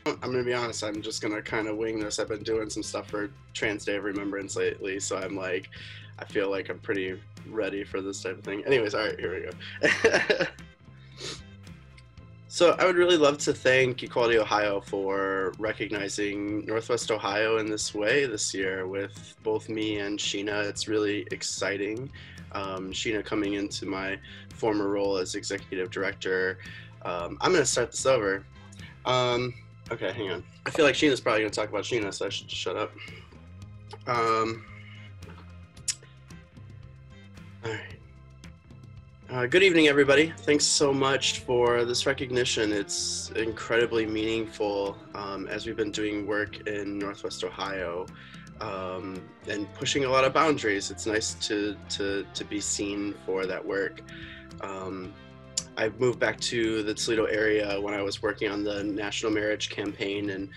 I'm gonna be honest, I'm just gonna kind of wing this. I've been doing some stuff for Trans Day of Remembrance lately, so I'm like, I feel like I'm pretty ready for this type of thing. Anyways, all right, here we go. So I would really love to thank Equality Ohio for recognizing Northwest Ohio in this way this year with both me and Sheena. It's really exciting. Sheena coming into my former role as executive director. I'm going to start this over. Okay, hang on. I feel like Sheena's probably going to talk about Sheena, so I should just shut up. All right. Good evening, everybody. Thanks so much for this recognition. It's incredibly meaningful as we've been doing work in Northwest Ohio and pushing a lot of boundaries. It's nice to be seen for that work. I moved back to the Toledo area when I was working on the national marriage campaign and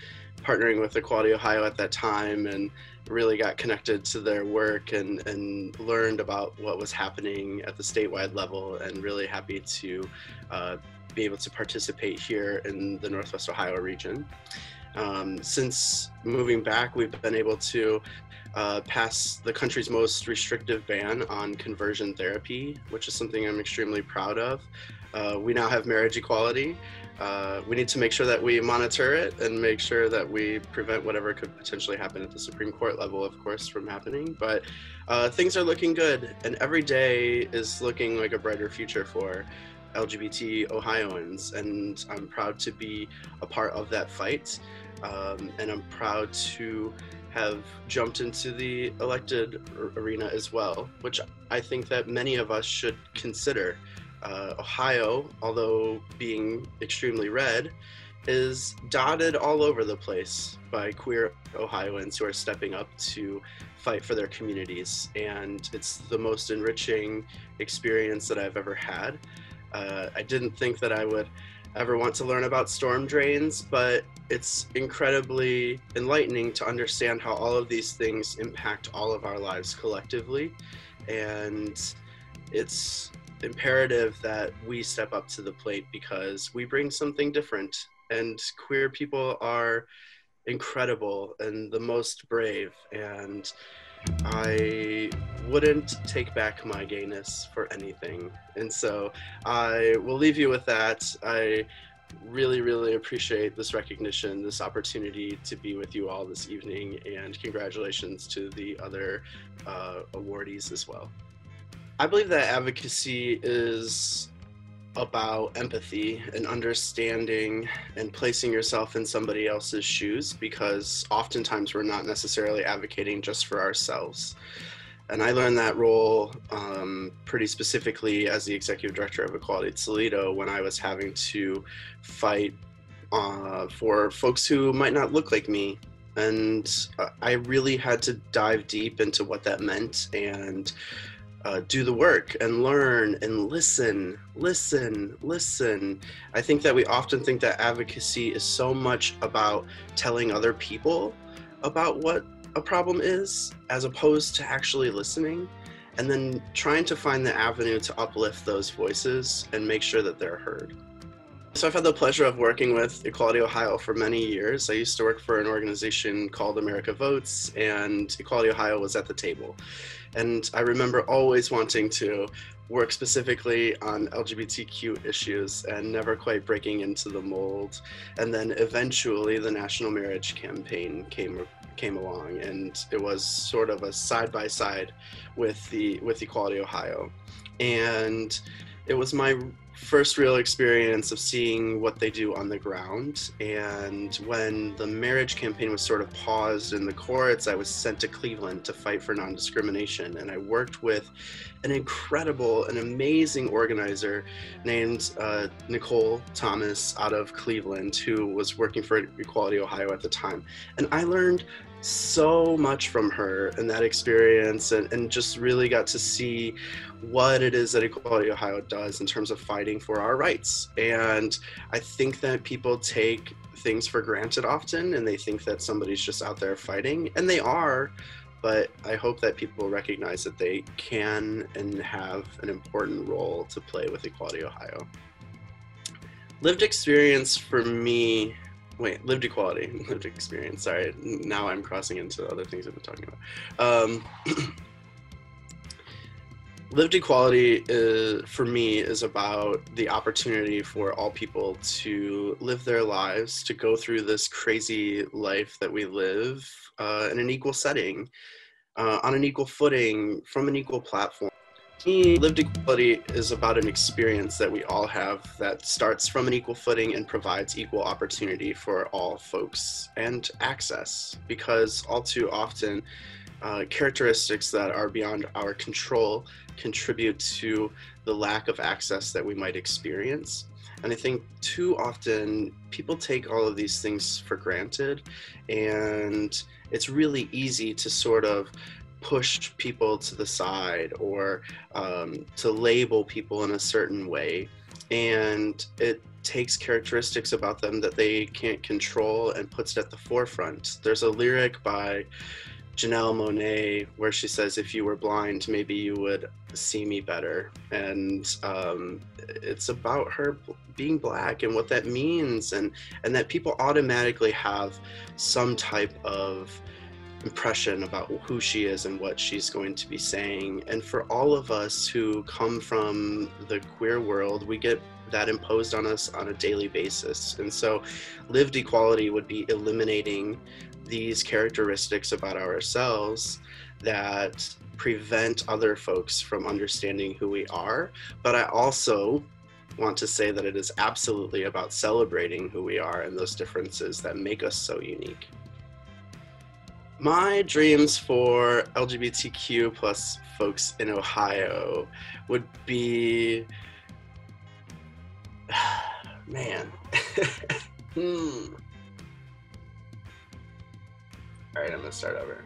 partnering with Equality Ohio at that time, and really got connected to their work and learned about what was happening at the statewide level, and really happy to be able to participate here in the Northwest Ohio region. Since moving back, we've been able to pass the country's most restrictive ban on conversion therapy, which is something I'm extremely proud of. We now have marriage equality. We need to make sure that we monitor it and make sure that we prevent whatever could potentially happen at the Supreme Court level, of course, from happening. But things are looking good, and every day is looking like a brighter future for LGBT Ohioans, and I'm proud to be a part of that fight. And I'm proud to have jumped into the elected arena as well, which I think that many of us should consider. Ohio, although being extremely red, is dotted all over the place by queer Ohioans who are stepping up to fight for their communities. And it's the most enriching experience that I've ever had. I didn't think that I would ever want to learn about storm drains, but it's incredibly enlightening to understand how all of these things impact all of our lives collectively. And it's imperative that we step up to the plate because we bring something different, and queer people are incredible and the most brave, and I wouldn't take back my gayness for anything. And so I will leave you with that. I really appreciate this recognition, this opportunity to be with you all this evening, and congratulations to the other awardees as well. I believe that advocacy is about empathy and understanding and placing yourself in somebody else's shoes, because oftentimes we're not necessarily advocating just for ourselves. And I learned that role pretty specifically as the executive director of Equality Toledo when I was having to fight for folks who might not look like me. And I really had to dive deep into what that meant and do the work and learn and listen. I think that we often think that advocacy is so much about telling other people about what a problem is, as opposed to actually listening and then trying to find the avenue to uplift those voices and make sure that they're heard. So I've had the pleasure of working with Equality Ohio for many years. I used to work for an organization called America Votes, and Equality Ohio was at the table. And I remember always wanting to work specifically on LGBTQ issues and never quite breaking into the mold. And then eventually the National Marriage Campaign came along, and it was sort of a side-by-side with Equality Ohio. And it was my first real experience of seeing what they do on the ground. And when the marriage campaign was sort of paused in the courts, I was sent to Cleveland to fight for non-discrimination. And I worked with an incredible and amazing organizer named Nicole Thomas out of Cleveland, who was working for Equality Ohio at the time. And I learned so much from her and that experience, and just really got to see what it is that Equality Ohio does in terms of fighting for our rights. And I think that people take things for granted often, and they think that somebody's just out there fighting, and they are, but I hope that people recognize that they can and have an important role to play with Equality Ohio. Lived experience for me wait, lived equality, lived experience. Sorry, now I'm crossing into other things I've been talking about. Lived equality for me is about the opportunity for all people to live their lives, to go through this crazy life that we live in an equal setting, on an equal footing, from an equal platform. To me, lived equality is about an experience that we all have that starts from an equal footing and provides equal opportunity for all folks and access, because all too often characteristics that are beyond our control contribute to the lack of access that we might experience. And I think too often people take all of these things for granted, and it's really easy to sort of push people to the side or to label people in a certain way. And it takes characteristics about them that they can't control and puts it at the forefront. There's a lyric by Janelle Monáe where she says, if you were blind, maybe you would see me better. And it's about her being Black and what that means, and that people automatically have some type of impression about who she is and what she's going to be saying. And for all of us who come from the queer world, we get that imposed on us on a daily basis. And so lived equality would be eliminating these characteristics about ourselves that prevent other folks from understanding who we are. But I also want to say that it is absolutely about celebrating who we are and those differences that make us so unique. My dreams for LGBTQ plus folks in Ohio would be, man. All right, I'm gonna start over.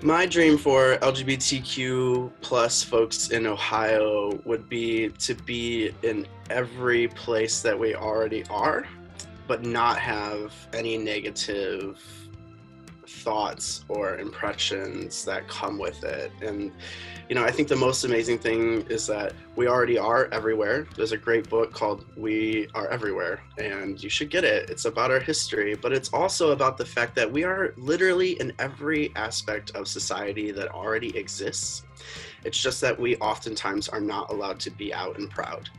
My dream for LGBTQ plus folks in Ohio would be to be in every place that we already are, but not have any negative thoughts or impressions that come with it. And I think the most amazing thing is that we already are everywhere. There's a great book called We Are Everywhere, and you should get it. It's about our history, but it's also about the fact that we are literally in every aspect of society that already exists. It's just that we oftentimes are not allowed to be out and proud.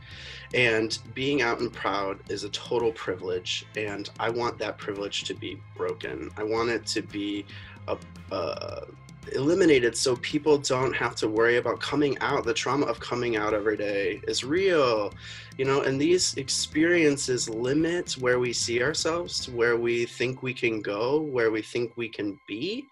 And being out and proud is a total privilege, and I want that privilege to be broken. I want it to be eliminated so people don't have to worry about coming out. The trauma of coming out every day is real, and these experiences limit where we see ourselves, where we think we can go, where we think we can be.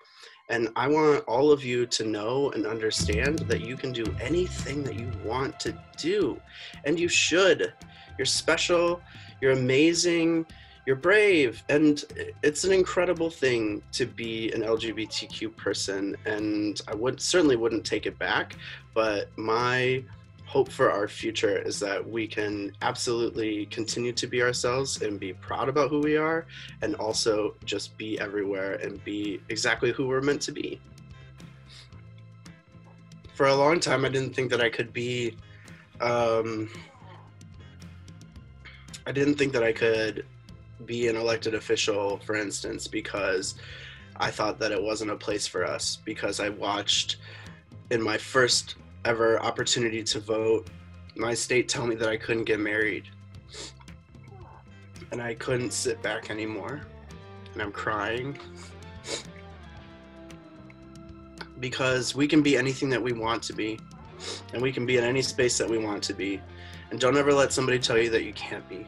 And I want all of you to know and understand that you can do anything that you want to do, and you should. You're special, you're amazing, you're brave, and it's an incredible thing to be an LGBTQ person, and I certainly wouldn't take it back, but my hope for our future is that we can absolutely continue to be ourselves and be proud about who we are, and also just be everywhere and be exactly who we're meant to be. For a long time, I didn't think that I could be, an elected official, for instance, because I thought that it wasn't a place for us, because I watched in my first ever opportunity to vote, my state tell me that I couldn't get married. And I couldn't sit back anymore. And I'm crying. Because we can be anything that we want to be. And we can be in any space that we want to be. And don't ever let somebody tell you that you can't be.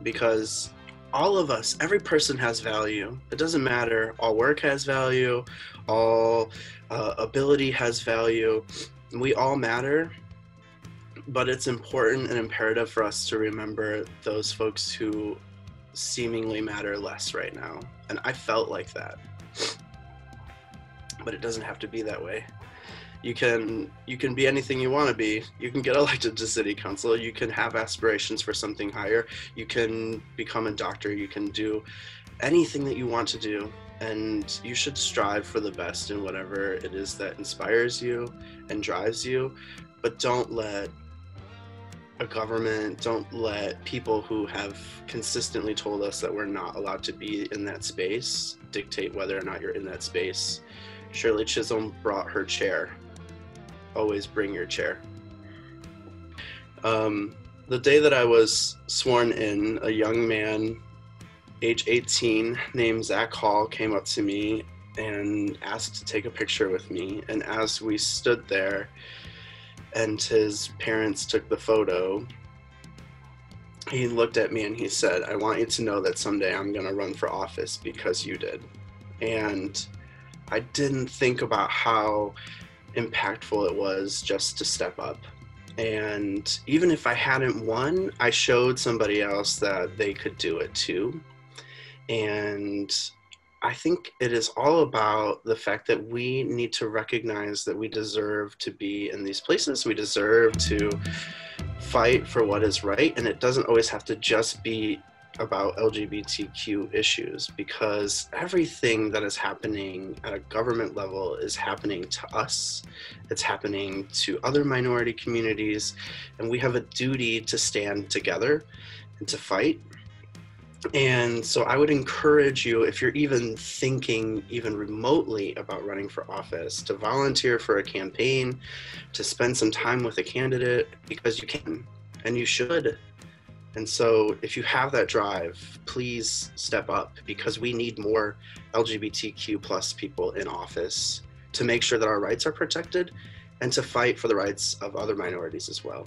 Because all of us, every person has value. It doesn't matter. All work has value. All ability has value. We all matter, but it's important and imperative for us to remember those folks who seemingly matter less right now. And I felt like that, but it doesn't have to be that way. You can be anything you want to be. You can get elected to city council. You can have aspirations for something higher. You can become a doctor. You can do anything that you want to do. And you should strive for the best in whatever it is that inspires you and drives you. But don't let a government, don't let people who have consistently told us that we're not allowed to be in that space dictate whether or not you're in that space. Shirley Chisholm brought her chair. Always bring your chair. The day that I was sworn in, a young man, age 18, named Zach Hall, came up to me and asked to take a picture with me. And as we stood there and his parents took the photo, he looked at me and he said, "I want you to know that someday I'm going to run for office because you did." And I didn't think about how impactful it was just to step up. And even if I hadn't won, I showed somebody else that they could do it too. And I think it is all about the fact that we need to recognize that we deserve to be in these places. We deserve to fight for what is right. And it doesn't always have to just be about LGBTQ issues, because everything that is happening at a government level is happening to us. It's happening to other minority communities, and we have a duty to stand together and to fight. And so I would encourage you, if you're even thinking even remotely about running for office, to volunteer for a campaign, to spend some time with a candidate, because you can and you should. And so if you have that drive, please step up, because we need more LGBTQ plus people in office to make sure that our rights are protected and to fight for the rights of other minorities as well.